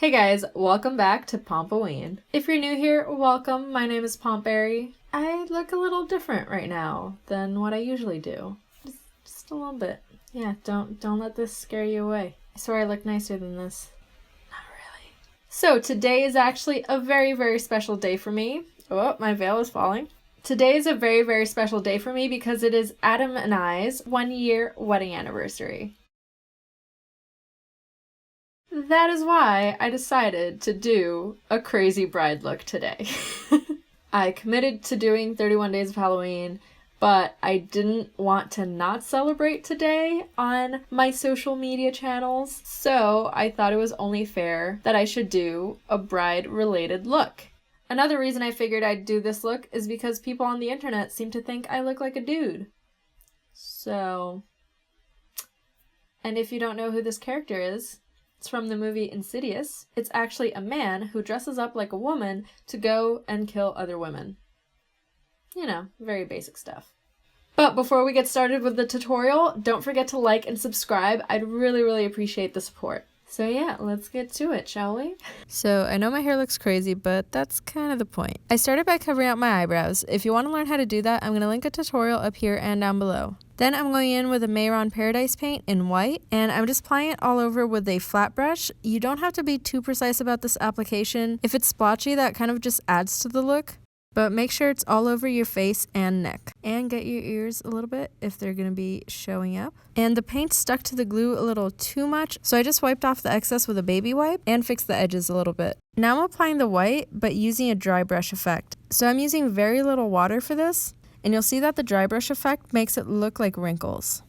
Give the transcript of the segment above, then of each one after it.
Hey guys, welcome back to Pompoween. If you're new here, welcome. My name is Pompberry. I look a little different right now than what I usually do. Just a little bit. Yeah, don't let this scare you away. I swear I look nicer than this. Not really. So today is actually a very, very special day for me. Oh, my veil is falling. Today is a very, very special day for me because it is Adam and I's 1-year wedding anniversary. That is why I decided to do a crazy bride look today. I committed to doing 31 Days of Halloween, but I didn't want to not celebrate today on my social media channels, so I thought it was only fair that I should do a bride-related look. Another reason I figured I'd do this look is because people on the internet seem to think I look like a dude. So... And if you don't know who this character is, it's from the movie Insidious. It's actually a man who dresses up like a woman to go and kill other women. You know, very basic stuff. But before we get started with the tutorial, don't forget to like and subscribe. I'd really, really appreciate the support. So yeah, let's get to it, shall we? So I know my hair looks crazy, but that's kind of the point. I started by covering out my eyebrows. If you want to learn how to do that, I'm going to link a tutorial up here and down below. Then I'm going in with a Mayron Paradise paint in white, and I'm just applying it all over with a flat brush. You don't have to be too precise about this application. If it's splotchy, that kind of just adds to the look. But make sure it's all over your face and neck. And get your ears a little bit if they're going to be showing up. And the paint stuck to the glue a little too much, so I just wiped off the excess with a baby wipe and fixed the edges a little bit. Now I'm applying the white, but using a dry brush effect. So I'm using very little water for this, and you'll see that the dry brush effect makes it look like wrinkles.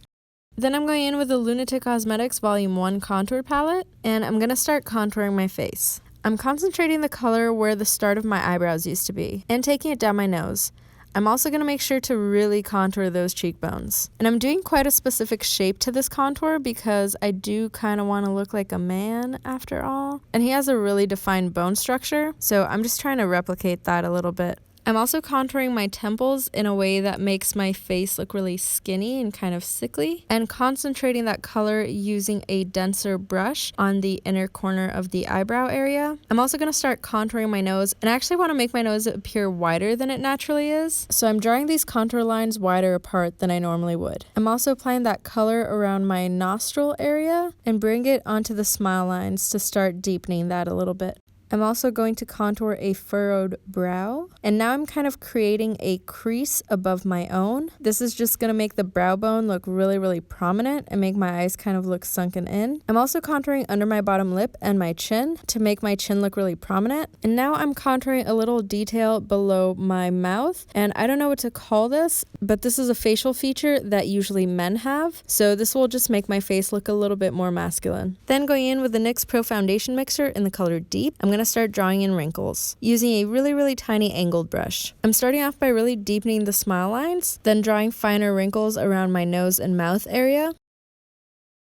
Then I'm going in with the Lunatic Cosmetics Volume 1 Contour Palette, and I'm going to start contouring my face. I'm concentrating the color where the start of my eyebrows used to be, and taking it down my nose. I'm also going to make sure to really contour those cheekbones. And I'm doing quite a specific shape to this contour because I do kind of want to look like a man after all. And he has a really defined bone structure, so I'm just trying to replicate that a little bit. I'm also contouring my temples in a way that makes my face look really skinny and kind of sickly, and concentrating that color using a denser brush on the inner corner of the eyebrow area. I'm also going to start contouring my nose, and I actually want to make my nose appear wider than it naturally is, so I'm drawing these contour lines wider apart than I normally would. I'm also applying that color around my nostril area and bring it onto the smile lines to start deepening that a little bit. I'm also going to contour a furrowed brow, and now I'm kind of creating a crease above my own. This is just going to make the brow bone look really, really prominent and make my eyes kind of look sunken in. I'm also contouring under my bottom lip and my chin to make my chin look really prominent. And now I'm contouring a little detail below my mouth, and I don't know what to call this, but this is a facial feature that usually men have, so this will just make my face look a little bit more masculine. Then going in with the NYX Pro Foundation Mixer in the color Deep, I'm going to start drawing in wrinkles using a really, really tiny angled brush. I'm starting off by really deepening the smile lines, then drawing finer wrinkles around my nose and mouth area,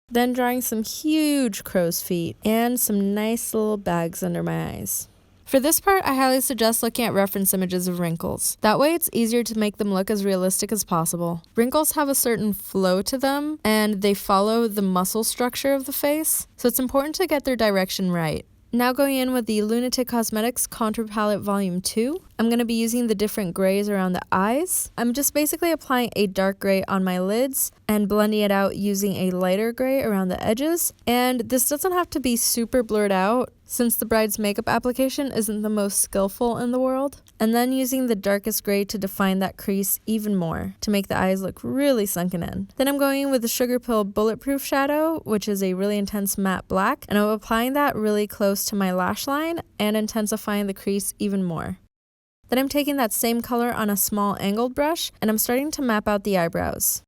then drawing some huge crow's feet and some nice little bags under my eyes. For this part, I highly suggest looking at reference images of wrinkles. That way it's easier to make them look as realistic as possible. Wrinkles have a certain flow to them, and they follow the muscle structure of the face, so it's important to get their direction right. Now going in with the Lunatic Cosmetics Contour Palette Volume 2, I'm going to be using the different grays around the eyes. I'm just basically applying a dark gray on my lids and blending it out using a lighter gray around the edges. And this doesn't have to be super blurred out, since the bride's makeup application isn't the most skillful in the world. And then using the darkest gray to define that crease even more, to make the eyes look really sunken in. Then I'm going in with the Sugar Pill Bulletproof Shadow, which is a really intense matte black, and I'm applying that really close to my lash line and intensifying the crease even more. Then I'm taking that same color on a small angled brush, and I'm starting to map out the eyebrows.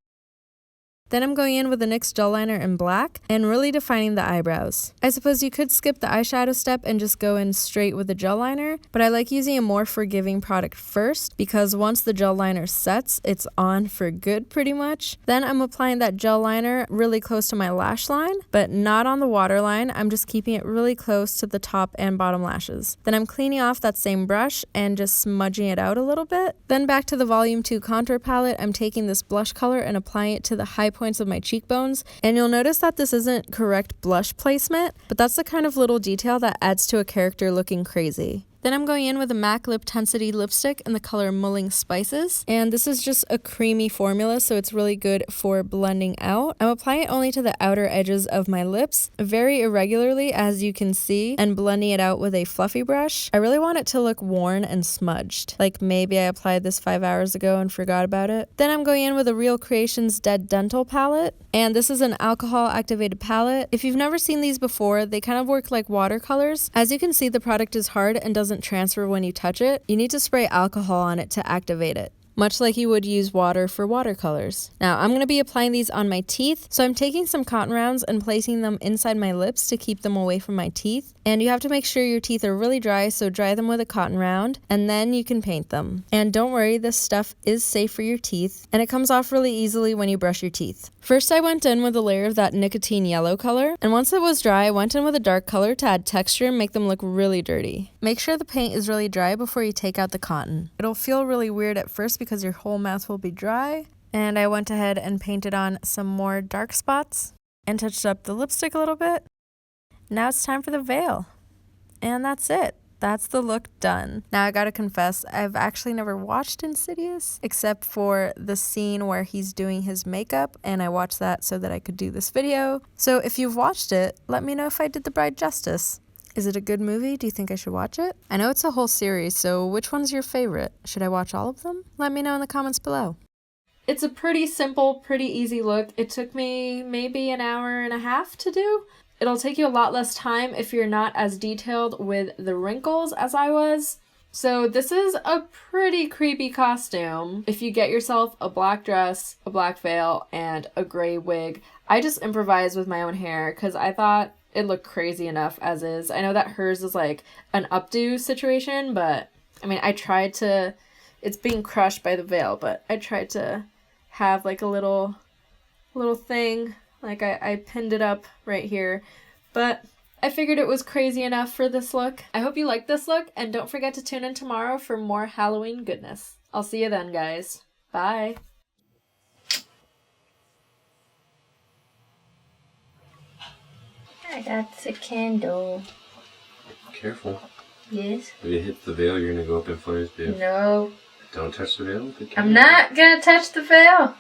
Then I'm going in with the NYX gel liner in black and really defining the eyebrows. I suppose you could skip the eyeshadow step and just go in straight with the gel liner, but I like using a more forgiving product first because once the gel liner sets, it's on for good pretty much. Then I'm applying that gel liner really close to my lash line, but not on the waterline. I'm just keeping it really close to the top and bottom lashes. Then I'm cleaning off that same brush and just smudging it out a little bit. Then back to the Volume 2 contour palette, I'm taking this blush color and applying it to the high midpoints of my cheekbones. And you'll notice that this isn't correct blush placement, but that's the kind of little detail that adds to a character looking crazy. Then I'm going in with a MAC Lip Tensity lipstick in the color Mulling Spices. And this is just a creamy formula, so it's really good for blending out. I'm applying it only to the outer edges of my lips, very irregularly as you can see, and blending it out with a fluffy brush. I really want it to look worn and smudged, like maybe I applied this 5 hours ago and forgot about it. Then I'm going in with a Real Creations Dead Dental palette, and this is an alcohol activated palette. If you've never seen these before, they kind of work like watercolors. As you can see, the product is hard and doesn't transfer when you touch it. You need to spray alcohol on it to activate it, much like you would use water for watercolors. Now, I'm going to be applying these on my teeth, so I'm taking some cotton rounds and placing them inside my lips to keep them away from my teeth. And you have to make sure your teeth are really dry, so dry them with a cotton round, and then you can paint them. And don't worry, this stuff is safe for your teeth, and it comes off really easily when you brush your teeth. First, I went in with a layer of that nicotine yellow color, and once it was dry, I went in with a dark color to add texture and make them look really dirty. Make sure the paint is really dry before you take out the cotton. It'll feel really weird at first because your whole mouth will be dry. And I went ahead and painted on some more dark spots and touched up the lipstick a little bit. Now it's time for the veil. And that's it. That's the look done. Now I gotta confess, I've actually never watched Insidious except for the scene where he's doing his makeup, and I watched that so that I could do this video. So if you've watched it, let me know if I did the bride justice. Is it a good movie? Do you think I should watch it? I know it's a whole series, so which one's your favorite? Should I watch all of them? Let me know in the comments below. It's a pretty simple, pretty easy look. It took me maybe an hour and a half to do. It'll take you a lot less time if you're not as detailed with the wrinkles as I was. So this is a pretty creepy costume. If you get yourself a black dress, a black veil, and a gray wig. I just improvised with my own hair because I thought it looked crazy enough as is. I know that hers is like an updo situation, but I mean, I tried to, it's being crushed by the veil, but I tried to have like a little thing, like I pinned it up right here, but I figured it was crazy enough for this look. I hope you liked this look, and don't forget to tune in tomorrow for more Halloween goodness. I'll see you then, guys. Bye. I got the candle. Careful. Yes? If it hits the veil, you're gonna go up in flames, babe. No. Don't touch the veil. I'm not gonna touch the veil.